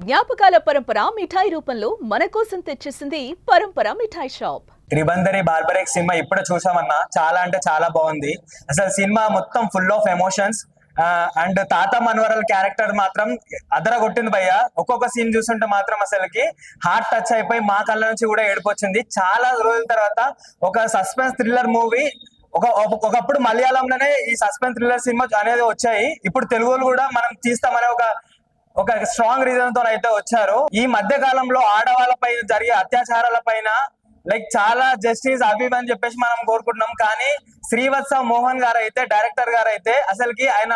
జ్ఞాపకాల పరంపర మిఠాయి రూపంలో మన కోసం తెచ్చేసింది పరంపర మిఠాయి షాప్. త్రిబందరి బార్బరెక్ సినిమా ఇప్పుడు చూసామన్నా చాలా అంటే చాలా బాగుంది. అసలు సినిమా మొత్తం ఫుల్ ఆఫ్ ఎమోషన్స్ అండ్ తాత మనవరాల క్యారెక్టర్ మాత్రం అదరగొట్టింది భయ్య. ఒక్కొక్క సీన్ చూస్తుంటే మాత్రం అసలుకి హార్ట్ టచ్ అయిపోయి మా కళ్ళ నుంచి కూడా ఏడుపు వచ్చింది. చాలా రోజుల తర్వాత ఒక సస్పెన్స్ థ్రిల్లర్ మూవీ ఒకప్పుడు మలయాళంలోనే ఈ సస్పెన్స్ థ్రిల్లర్ సినిమా అనేది వచ్చాయి. ఇప్పుడు తెలుగులో కూడా మనం తీస్తామనే ఒక స్ట్రాంగ్ రీజన్ తో అయితే వచ్చారు. ఈ మధ్య కాలంలో ఆడవాళ్ళ పైన జరిగే అత్యాచారాల పైన లైక్ చాలా జస్టిస్ అవి అని చెప్పేసి మనం కోరుకుంటున్నాం. కానీ శ్రీవత్స మోహన్ గారు అయితే డైరెక్టర్ గారు అయితే అసలుకి ఆయన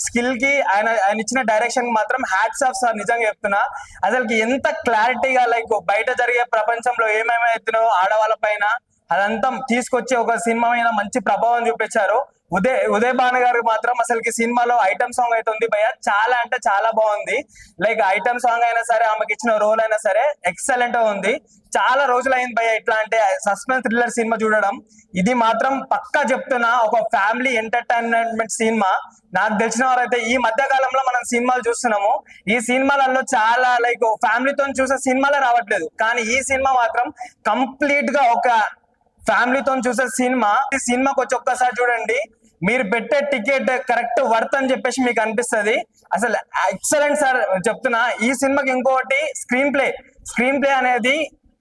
స్కిల్ కి ఆయన ఇచ్చిన డైరెక్షన్ మాత్రం హ్యాట్స్ ఆఫ్ సార్. నిజంగా చెప్తున్నా, అసలుకి ఎంత క్లారిటీగా లైక్ బయట జరిగే ప్రపంచంలో ఏమేమైతున్నాయో ఆడవాళ్ళ పైన అదంతా తీసుకొచ్చి ఒక సినిమా మీద మంచి ప్రభావం చూపించారు. ఉదయ్ భాను గారు మాత్రం అసలుకి సినిమాలో ఐటమ్ సాంగ్ అయితే ఉంది భయ్య, చాలా అంటే చాలా బాగుంది. లైక్ ఐటమ్ సాంగ్ అయినా సరే, ఆమెకి ఇచ్చిన రోల్ అయినా సరే ఎక్సలెంట్ గా ఉంది. చాలా రోజులు అయింది భయ్య ఇట్లా అంటే సస్పెన్స్ థ్రిల్లర్ సినిమా చూడడం. ఇది మాత్రం పక్కా చెప్తున్నా ఒక ఫ్యామిలీ ఎంటర్టైన్మెంట్ సినిమా. నాకు తెలిసిన వారైతే ఈ మధ్య కాలంలో మనం సినిమాలు చూస్తున్నాము, ఈ సినిమాలలో చాలా లైక్ ఫ్యామిలీతో చూసే సినిమాలే రావట్లేదు. కానీ ఈ సినిమా మాత్రం కంప్లీట్ గా ఒక ఫ్యామిలీతో చూసే సినిమా. ఈ సినిమాకి వచ్చి ఒక్కసారి చూడండి, మీరు పెట్టే టికెట్ కరెక్ట్ వర్త్ అని చెప్పేసి మీకు అనిపిస్తుంది. అసలు ఎక్సలెంట్ సార్ చెప్తున్నా. ఈ సినిమాకి ఇంకోటి స్క్రీన్ ప్లే అనేది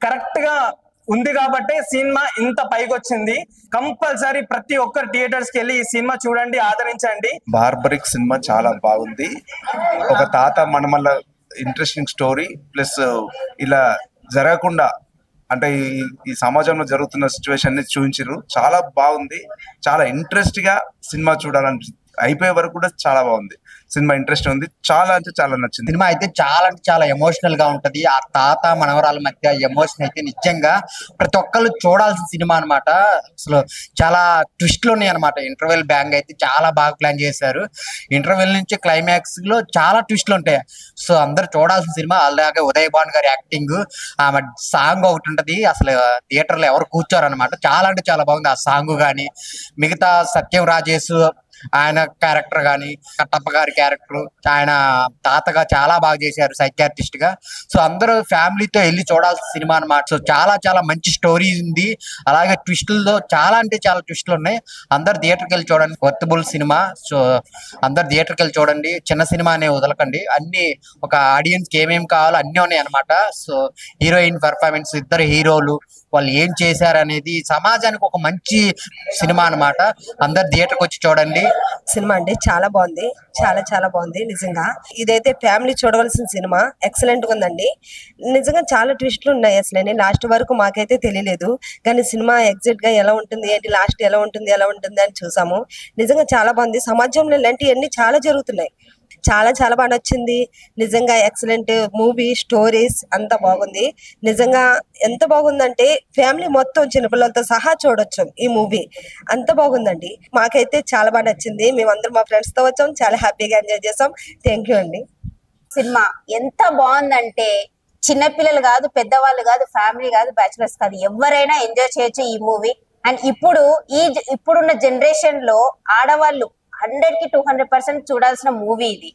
కరెక్ట్ గా ఉంది కాబట్టి సినిమా ఇంత పైకి వచ్చింది. కంపల్సరీ ప్రతి ఒక్కరు థియేటర్స్ కి వెళ్ళి ఈ సినిమా చూడండి, ఆదరించండి. బార్బరిక్ సినిమా చాలా బాగుంది. ఒక తాత మనమల్ల ఇంట్రెస్టింగ్ స్టోరీ ప్లస్ ఇలా జరగకుండా అంటే ఈ సమాజంలో జరుగుతున్న సిచ్యువేషన్ ని చూపించారు. చాలా బాగుంది, చాలా ఇంట్రెస్ట్ గా సినిమా చూడాలని అయిపోయే వరకు కూడా చాలా బాగుంది సినిమా. ఇంట్రెస్ట్ ఉంది, చాలా అంటే చాలా నచ్చింది. సినిమా అయితే చాలా అంటే చాలా ఎమోషనల్ గా ఉంటది. ఆ తాత మనవరాల మధ్య ఎమోషన్ అయితే నిజంగా ప్రతి ఒక్కళ్ళు చూడాల్సిన సినిమా అనమాట. అసలు చాలా ట్విస్ట్లు ఉన్నాయి అనమాట. ఇంటర్వెల్ బ్యాంగ్ అయితే చాలా బాగా ప్లాన్ చేశారు. ఇంటర్వెల్ నుంచి క్లైమాక్స్ లో చాలా ట్విస్ట్లు ఉంటాయి. సో అందరు చూడాల్సిన సినిమా. అలాగే ఉదయ్ భాను గారి యాక్టింగ్, ఆమె సాంగ్ ఒకటి ఉంటది, అసలు థియేటర్ లో ఎవరు కూర్చోరు అనమాట. చాలా అంటే చాలా బాగుంది ఆ సాంగ్ గాని. మిగతా సత్యం రాజేష్ ఆయన క్యారెక్టర్ గాని, కట్టప్ప గారి క్యారెక్టర్, ఆయన తాతగా చాలా బాగా చేశారు సైకియాట్రిస్ట్ గా. సో అందరూ ఫ్యామిలీతో వెళ్ళి చూడాల్సిన సినిమా అనమాట. సో చాలా చాలా మంచి స్టోరీ ఉంది. అలాగే ట్విస్టుల్లో చాలా అంటే చాలా ట్విస్టులు ఉన్నాయి. అందరు థియేటర్కి వెళ్ళి చూడండి, వర్తబుల్ సినిమా. సో అందరు థియేటర్కి వెళ్ళి చూడండి. చిన్న సినిమా అనే వదలకండి. అన్ని ఒక ఆడియన్స్ కి ఏమేమి కావాలో అన్ని ఉన్నాయి అనమాట. సో హీరోయిన్ పెర్ఫార్మెన్స్, ఇద్దరు హీరోలు వాళ్ళు ఏం చేశారు అనేది సమాజానికి ఒక మంచి సినిమా అనమాట. అందరు థియేటర్కి వచ్చి చూడండి. సినిమా అండి చాలా బాగుంది, చాలా చాలా బాగుంది నిజంగా. ఇదైతే ఫ్యామిలీ చూడవలసిన సినిమా. ఎక్సలెంట్ గా ఉందండి నిజంగా. చాలా ట్విస్ట్లు ఉన్నాయి. అసలు లాస్ట్ వరకు మాకైతే తెలియలేదు, కానీ సినిమా ఎగ్జాక్ట్ గా ఎలా ఉంటుంది ఏంటి, లాస్ట్ ఎలా ఉంటుంది అని చూసాము. నిజంగా చాలా బాగుంది. సమాజంలో ఇలాంటివన్నీ చాలా జరుగుతున్నాయి. చాలా చాలా బాగా నచ్చింది నిజంగా. ఎక్సలెంట్ మూవీ, స్టోరీస్ అంతా బాగుంది నిజంగా. ఎంత బాగుందంటే ఫ్యామిలీ మొత్తం చిన్నపిల్లలతో సహా చూడొచ్చు ఈ మూవీ. అంత బాగుందండి. మాకైతే చాలా బాగా నచ్చింది. మేమందరం మా ఫ్రెండ్స్ తో వచ్చాం, చాలా హ్యాపీగా ఎంజాయ్ చేసాం. థ్యాంక్ యూ అండి. సినిమా ఎంత బాగుందంటే చిన్నపిల్లలు కాదు, పెద్దవాళ్ళు కాదు, ఫ్యామిలీ కాదు, బ్యాచులర్స్ కాదు, ఎవరైనా ఎంజాయ్ చేయొచ్చు ఈ మూవీ. అండ్ ఇప్పుడున్న జనరేషన్ లో ఆడవాళ్ళు 100కి 200% చూడాల్సిన మూవీ ఇది.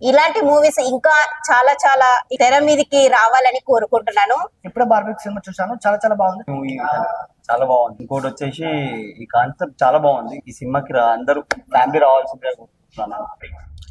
ఇలాంటి మూవీస్ ఇంకా చాలా చాలా తెర మీదకి రావాలని కోరుకుంటున్నాను. ఇప్పుడు బార్బరిక్ సినిమా చూసాను, చాలా చాలా బాగుంది మూవీ, చాలా బాగుంది. ఇంకోటి వచ్చేసి ఈ కాన్సెప్ట్ చాలా బాగుంది. ఈ సినిమాకి అందరూ ఫ్యామిలీ రావాల్సిందే కోరుకుంటున్నాను.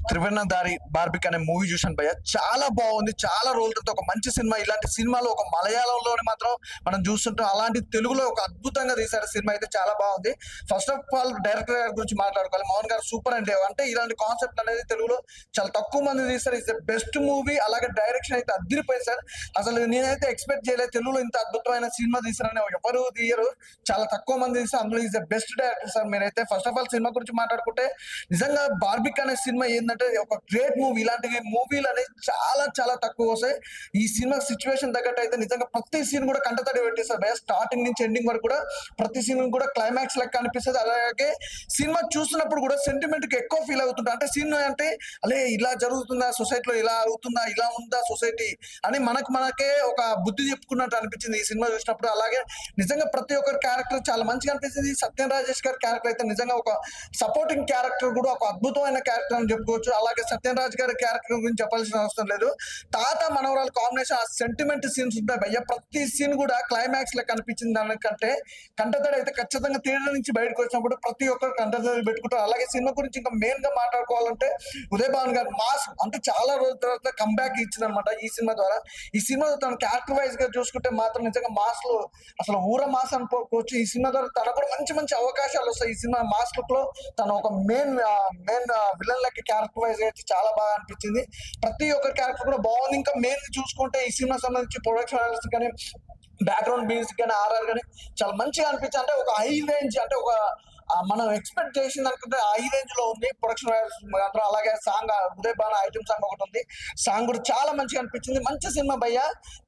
త్రివర్ణధారి బార్బిక్ అనే మూవీ చూసాను భయ్య, చాలా బాగుంది. చాలా రోజుల తర్వాత ఒక మంచి సినిమా. ఇలాంటి సినిమాలు ఒక మలయాళంలోనే మాత్రం మనం చూస్తుంటాం, అలాంటి తెలుగులో ఒక అద్భుతంగా తీశారు. సినిమా అయితే చాలా బాగుంది. ఫస్ట్ ఆఫ్ ఆల్ డైరెక్టర్ గారి గురించి మాట్లాడుకోవాలి. మోహన్ గారు సూపర్ అంటే ఇలాంటి కాన్సెప్ట్ అనేది తెలుగులో చాలా తక్కువ మంది తీస్తారు. It's the best movie. అలాగే డైరెక్షన్ అయితే అదిరిపోయింది సార్. అసలు నేనైతే ఎక్స్పెక్ట్ చేయలేదు తెలుగులో ఇంత అద్భుతమైన సినిమా తీసారని. ఎవరు తీయరు, చాలా తక్కువ మంది తీస్తారు. అందులో is the best director sir. మీరైతే ఫస్ట్ ఆఫ్ ఆల్ సినిమా గురించి మాట్లాడుకుంటే నిజంగా బార్బిక్ అనే సినిమా ఏంటంటే ఒక గ్రేట్ మూవీ. ఇలాంటి మూవీలు అనేది చాలా చాలా తక్కువ వస్తాయి. ఈ సినిమా సిచ్యువేషన్ తగ్గట్టు అయితే నిజంగా ప్రతి సీన్ కూడా కంటతడి పెట్టేస్తారు భయ. స్టార్టింగ్ నుంచి ఎండింగ్ వరకు కూడా ప్రతి సీన్ కూడా క్లైమాక్స్ లెక్క అనిపిస్తుంది. అలాగే సినిమా చూస్తున్నప్పుడు కూడా సెంటిమెంట్ కి ఎక్కువ ఫీల్ అవుతుంటా. అంటే సీన్ అంటే అలే ఇలా జరుగుతుందా సొసైటీలో, ఇలా అవుతుందా, ఇలా ఉందా సొసైటీ అని మనకే ఒక బుద్ధి చెప్పుకున్నట్టు అనిపించింది ఈ సినిమా చూసినప్పుడు. అలాగే నిజంగా ప్రతి ఒక్కరి క్యారెక్టర్ చాలా మంచిగా అనిపించింది. సత్యం రాజేష్ గారి క్యారెక్టర్ అయితే నిజంగా ఒక సపోర్టింగ్ క్యారెక్టర్ కూడా ఒక అద్భుతమైన క్యారెక్టర్ అని చెప్పుకోవచ్చు. చెప్పుకోవచ్చు. అలాగే సత్యరాజ్ గారి క్యారెక్టర్ గురించి చెప్పాల్సిన అవసరం లేదు. తాత మనవరాల కాంబినేషన్ ఆ సెంటిమెంట్ సీన్స్ ఉంటాయి భయ్య. ప్రతి సీన్ కూడా క్లైమాక్స్ లో కనిపించింది దానికంటే కంటతడి అయితే ఖచ్చితంగా థియేటర్ నుంచి బయటకు వచ్చినప్పుడు ప్రతి ఒక్కరు కంటతడి పెట్టుకుంటారు. అలాగే సినిమా గురించి ఇంకా మెయిన్ గా మాట్లాడుకోవాలంటే ఉదయ్ భాను గారు మాస్ అంటే చాలా రోజుల తర్వాత కంబ్యాక్ ఇచ్చింది అనమాట ఈ సినిమా ద్వారా. ఈ సినిమా తన క్యారెక్టర్ వైజ్ గా చూసుకుంటే మాత్రం నిజంగా మాస్ లో అసలు ఊర మాస్ అనుకోవచ్చు. ఈ సినిమా ద్వారా తనకు కూడా మంచి మంచి అవకాశాలు వస్తాయి. ఈ సినిమా మాస్ లుక్ లో తను ఒక మెయిన్ విలన్ లెక్క క్యారెక్టర్ వైజ్ అయితే చాలా బాగా అనిపించింది. ప్రతి ఒక్క క్యారెక్టర్ కూడా బాగుంది. ఇంకా మెయిన్ చూసుకుంటే ఈ సినిమా సంబంధించి ప్రొడక్షన్ కానీ బ్యాక్గ్రౌండ్ మ్యూజిక్ కానీ ఆర్ఆర్ కానీ చాలా మంచిగా అనిపించింది. అంటే ఒక హై రేంజ్ అంటే ఒక మనం ఎక్స్పెక్ట్ చేసిన దానికంటే హై రేంజ్ లో ఉంది ప్రొడక్షన్ మాత్రం. అలాగే song Uday Bhanu item song ఒకటి ఉంది, సాంగ్ కూడా చాలా మంచిగా అనిపించింది. మంచి సినిమా భయ్య.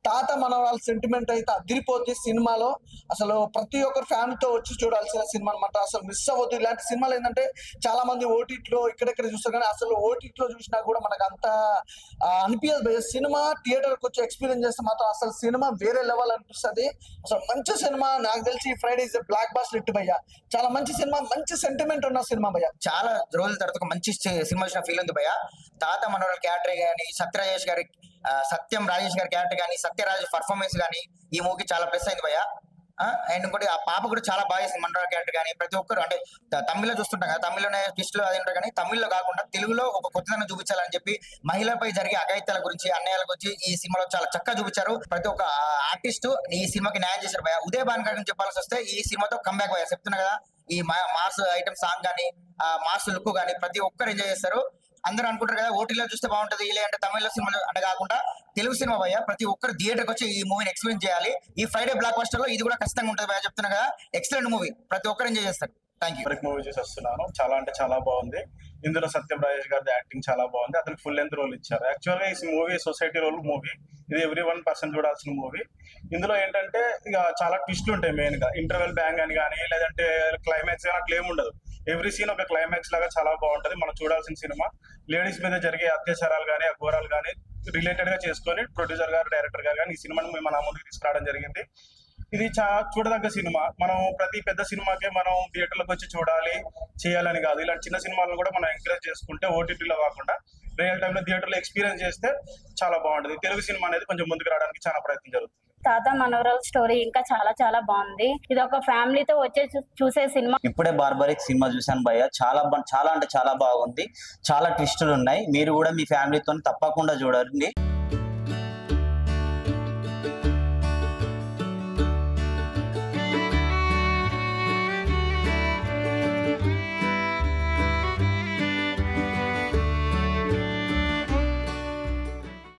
తాత మనవరాల సెంటిమెంట్ అయితే అదిరిపోద్ది సినిమాలో. అసలు ప్రతి ఒక్కరు ఫ్యామిలీతో వచ్చి చూడాల్సిన సినిమా అనమాట. అసలు మిస్ అవ్వద్దు. ఇలాంటి సినిమాలు ఏంటంటే చాలా మంది ఓటీటీలో ఇక్కడెక్కడ చూస్తారు కానీ అసలు ఓటీటీలో చూసినా కూడా మనకు అంత అనిపించదు భయ్య. సినిమా థియేటర్కి వచ్చి ఎక్స్పీరియన్స్ చేస్తే మాత్రం అసలు సినిమా వేరే లెవెల్ అనిపిస్తుంది. అసలు మంచి సినిమా. నాకు తెలిసి Friday is blockbuster hit భయ్య. చాలా మంచి సినిమా, మంచి సెంటిమెంట్ ఉన్న సినిమా భయ్య. చాలా రోజుల తర్వాత ఒక మంచి సినిమా వచ్చిన ఫీల్ ఉంది భయ్య. తాత మనోహర్ క్యారెక్టర్ కానీ, సత్యం రాజేష్ గారి క్యారెక్టర్ కానీ, సత్యరాజ్ పర్ఫార్మెన్స్ కానీ ఈ మూవీకి చాలా ప్లస్ అయింది భయ్య. అండ్ ఇంకోటి ఆ పాప కూడా చాలా బాగా చేసింది. మనోహర్ క్యారెక్టర్ కానీ ప్రతి ఒక్కరు అంటే తమిళ్లో చూస్తుంటాం కదా, తమిళ్లోనే ట్విస్టులు అది ఉంటారు కానీ తమిళ్లో కాకుండా తెలుగులో ఒక కొత్తదనం చూపించాలని చెప్పి మహిళపై జరిగే అఘాయిత్యాల గురించి అన్యాయాల గురించి ఈ సినిమాలో చాలా చక్కగా చూపించారు. ప్రతి ఒక్క ఆర్టిస్ట్ ఈ సినిమాకి న్యాయం చేశారు భయ్య. ఉదయ్ భాను గారి చెప్పాల్సి వస్తే ఈ సినిమాతో కంబ్యాక్ భయ్య. చెప్తున్నా కదా, ఈ మాస్ ఐటమ్ సాంగ్ కానీ మాస్ లుక్ కానీ ప్రతి ఒక్కరు ఎంజాయ్ చేస్తారు. అందరూ అనుకుంటారు కదా ఓటీలో చూస్తే బాగుంటది లేదంటే తమిళ సినిమాలు అంటే కాకుండా తెలుగు సినిమా భయ్య. ప్రతి ఒక్కరు థియేటర్కి వచ్చి ఈ మూవీని ఎక్స్పీరియన్స్ చేయాలి. ఈ ఫ్రైడే బ్లాక్ బస్టర్ లో ఇది కూడా ఖచ్చితంగా ఉంటుంది భయ్య. చెప్తున్నా కదా, ఎక్సలెంట్ మూవీ, ప్రతి ఒక్కరు ఎంజాయ్ చేస్తారు. Thank you. మూవీ చూసి వస్తున్నాను. చాలా అంటే చాలా బాగుంది. ఇందులో సత్యం రాజేష్ గారి యాక్టింగ్ చాలా బాగుంది. అతనికి ఫుల్ లెంత్ రోల్ ఇచ్చారు. యాక్చువల్గా ఈ మూవీ సొసైటీ రోల్ మూవీ. ఇది ఎవ్రీ 1% చూడాల్సిన మూవీ. ఇందులో ఏంటంటే ఇక చాలా ట్విస్ట్లు ఉంటాయి. మెయిన్ గా ఇంటర్వెల్ బ్యాంగ్ అని కానీ లేదంటే క్లైమాక్స్ కానీ అట్లా ఏమి ఉండదు. ఎవ్రీ సీన్ ఒక క్లైమాక్స్ లాగా చాలా బాగుంటది. మనం చూడాల్సిన సినిమా. లేడీస్ మీద జరిగే అత్యాచారాలు కానీ అఘోరాలు కానీ రిలేటెడ్ గా చేసుకొని ప్రొడ్యూసర్ గారు డైరెక్టర్ గారు కానీ ఈ సినిమాని మన ముందుకు తీసుకురావడం జరిగింది. ఇది చూడదగ్గ సినిమా. మనం ప్రతి పెద్ద సినిమాకే మనం థియేటర్లకు వచ్చి చూడాలి చేయాలని కాదు. ఇలాంటి చిన్న సినిమాలను కూడా మనం ఎంకరేజ్ చేసుకుంటే ఓటీటీలో కాకుండా రియల్ టైంలో థియేటర్లో ఎక్స్పీరియన్స్ చేస్తే చాలా బాగుంటుంది. తెలుగు సినిమా అనేది కొంచెం ముందుకు రావడానికి చాలా ప్రయత్నం జరుగుతుంది. తాత మనవరాల్ స్టోరీ ఇంకా చాలా చాలా బాగుంది. ఇది ఒక ఫ్యామిలీతో వచ్చే చూసే సినిమా. ఇప్పుడే బార్బరిక్ సినిమా చూశాను భయ్య. చాలా అంటే చాలా బాగుంది. చాలా ట్విస్టులు ఉన్నాయి. మీరు కూడా మీ ఫ్యామిలీతో తప్పకుండా చూడండి.